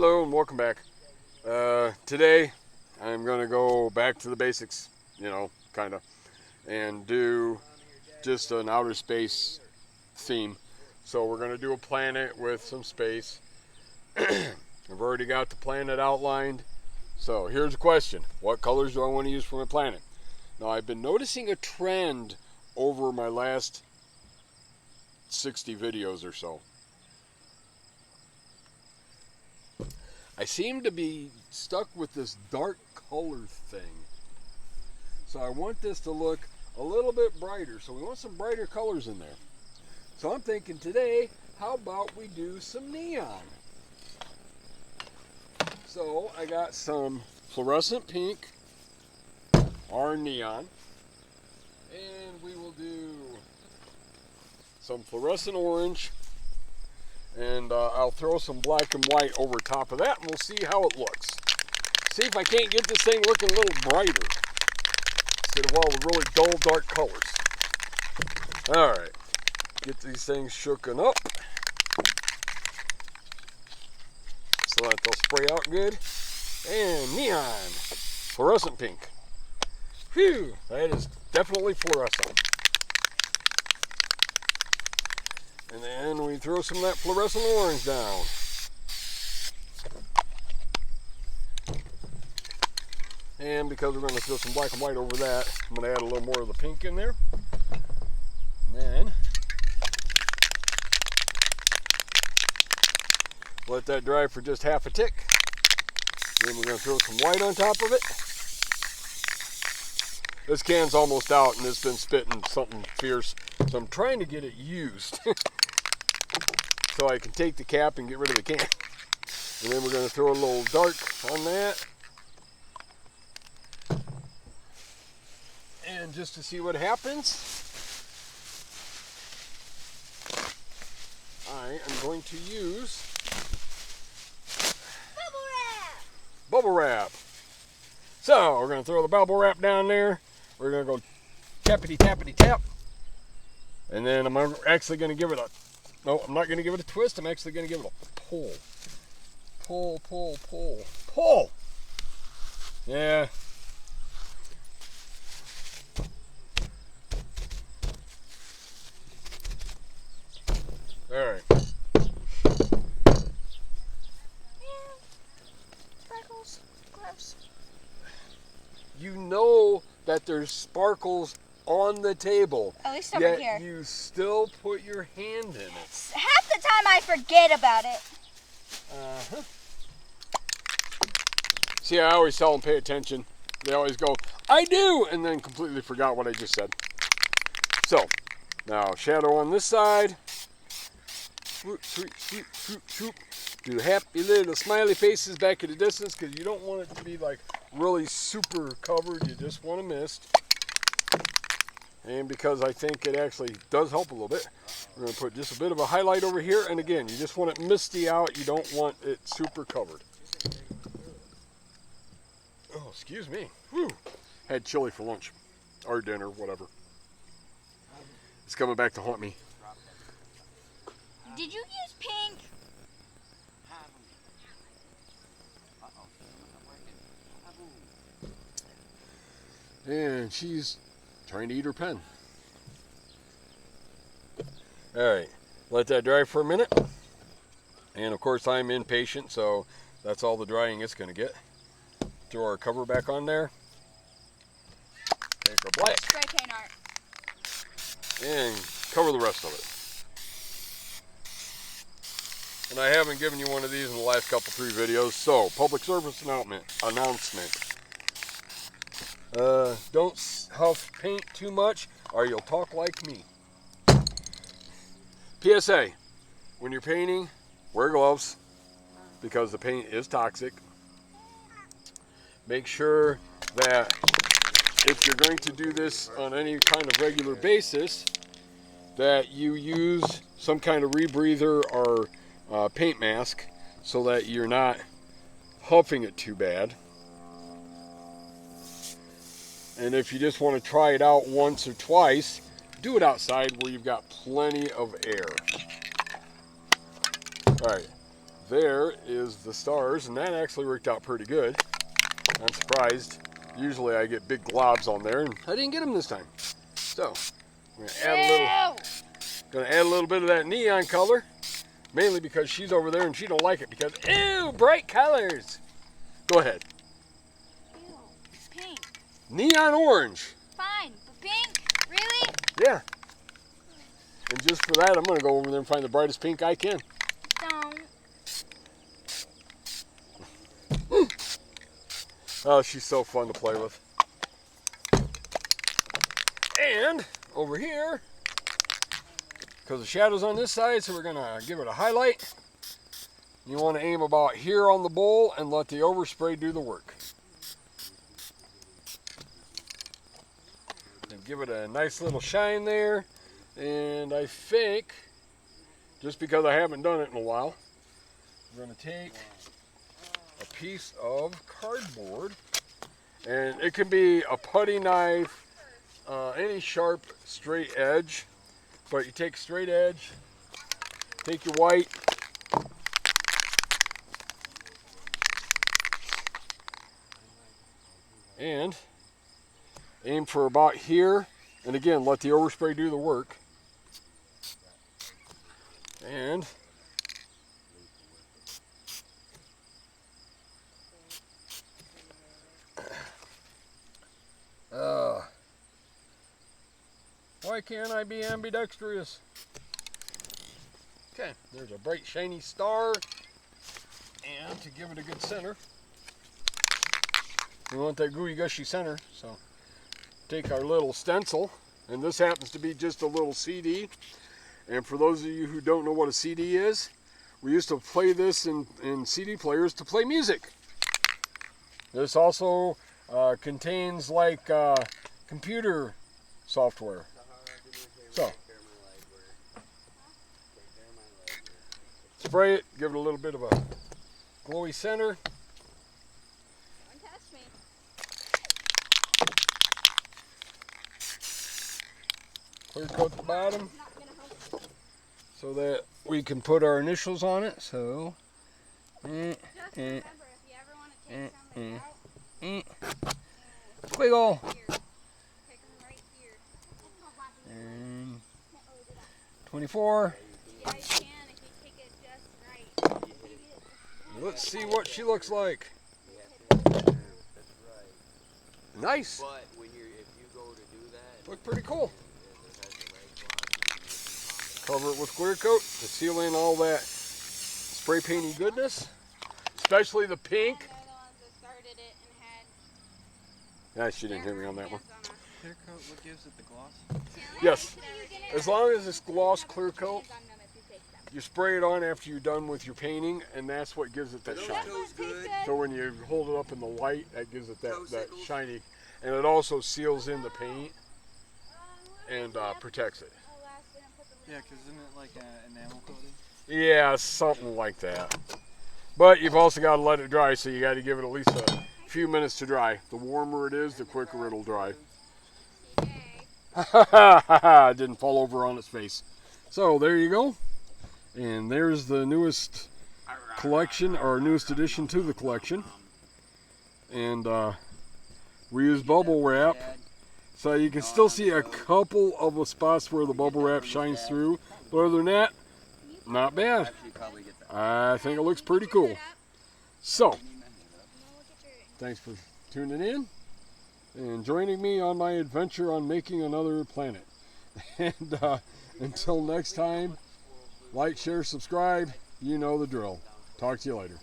Hello and welcome back. Today I'm going to go back to the basics, kind of, and do just an outer space theme. So we're going to do a planet with some space. I've already got the planet outlined. So here's a question. What colors do I want to use for my planet? Now I've been noticing a trend over my last 60 videos or so. I seem to be stuck with this dark color thing. So I want this to look a little bit brighter. So we want some brighter colors in there. So I'm thinking today, how about we do some neon? So I got some fluorescent pink or neon. And we will do some fluorescent orange. And I'll throw some black and white over top of that, and we'll see how it looks. See if I can't get this thing looking a little brighter instead of all the really dull, dark colors. All right, get these things shooken up so that they'll spray out good. And neon, fluorescent pink. Phew, that is definitely fluorescent. And then we throw some of that fluorescent orange down. And because we're going to throw some black and white over that, I'm going to add a little more of the pink in there. And then let that dry for just half a tick. Then we're going to throw some white on top of it. This can's almost out and it's been spitting something fierce. So I'm trying to get it used. So I can take the cap and get rid of the can. And then we're going to throw a little dark on that. And just to see what happens, I am going to use bubble wrap. So we're going to throw the bubble wrap down there. We're going to go tappity tappity tap. And then I'm actually going to give it a, no, I'm not going to give it a twist. I'm actually going to give it a pull. Pull, pull, pull, pull. Yeah. All right. Sparkles. Gross. You know that there's sparkles on the table. At least over here. Yet you still put your hand in it. Half the time I forget about it. Uh-huh. See, I always tell them pay attention. They always go, I do, and then completely forgot what I just said. So, now shadow on this side. Do happy little smiley faces back at the distance because you don't want it to be like really super covered. You just want a mist. And because I think it actually does help a little bit, we're going to put just a bit of a highlight over here. And again, you just want it misty out. You don't want it super covered. Oh, excuse me. Whew. Had chili for lunch or dinner, whatever. It's coming back to haunt me. Did you use pink? And she's trying to eat her pen. Alright, let that dry for a minute. And of course I'm impatient, so that's all the drying it's going to get. Throw our cover back on there. Take our black. Spray paint art. And cover the rest of it. And I haven't given you one of these in the last couple 3 videos, so public service announcement. Don't huff paint too much or you'll talk like me. PSA, when you're painting, wear gloves because the paint is toxic. Make sure that if you're going to do this on any kind of regular basis, that you use some kind of rebreather or paint mask so that you're not huffing it too bad. And if you just want to try it out once or twice, do it outside where you've got plenty of air. All right, there is the stars, and that actually worked out pretty good. I'm surprised. Usually I get big globs on there, and I didn't get them this time. So I'm gonna add a little bit of that neon color, mainly because she's over there and she don't like it because ew, bright colors. Go ahead. Ew, pink. Neon orange. Fine, but pink? Really? Yeah. And just for that, I'm gonna go over there and find the brightest pink I can. Don't. Oh, she's so fun to play with. And over here, because the shadow's on this side, so we're gonna give it a highlight. You want to aim about here on the bowl and let the overspray do the work. And give it a nice little shine there. And I think, just because I haven't done it in a while, we're gonna take a piece of cardboard, and it can be a putty knife, any sharp straight edge, but you take straight edge, take your white, and aim for about here, and again let the overspray do the work. And why can't I be ambidextrous? Okay, there's a bright shiny star. And to give it a good center, we want that gooey gushy center. So take our little stencil, and this happens to be just a little CD. And for those of you who don't know what a CD is, we used to play this in CD players to play music. This also contains like computer software. So, spray it, give it a little bit of a glowy center. Don't touch me. Clear coat the bottom so that we can put our initials on it. So, Just remember, if you ever want to take somebody out, squiggle. here. Take them right here. And 24. Yeah, you can if you take it just right. Let's see what she looks like. Nice. But when if you go to do that, Look pretty cool. Cover it with clear coat to seal in all that spray painty goodness, especially the pink. And they're the ones that started it and had Yeah, she didn't hear me on that one. Clear coat, what gives it the gloss? Yes, as long as it's gloss clear coat, you spray it on after you're done with your painting, and that's what gives it that shine. toes good. So when you hold it up in the light, that gives it that shiny, and it also seals in the paint and protects it. Yeah, because isn't it like an enamel coating? Yeah, something like that. But you've also got to let it dry, so you got to give it at least a few minutes to dry. The warmer it is, the quicker it'll dry. It didn't fall over on its face. So there you go. And there's the newest collection, or newest addition to the collection. And we use bubble wrap. So you can still see a couple of the spots where the bubble wrap shines through. But other than that, not bad. Actually, probably get that. I think it looks pretty cool. So, thanks for tuning in and joining me on my adventure on making another planet. And until next time, like, share, subscribe. You know the drill. Talk to you later.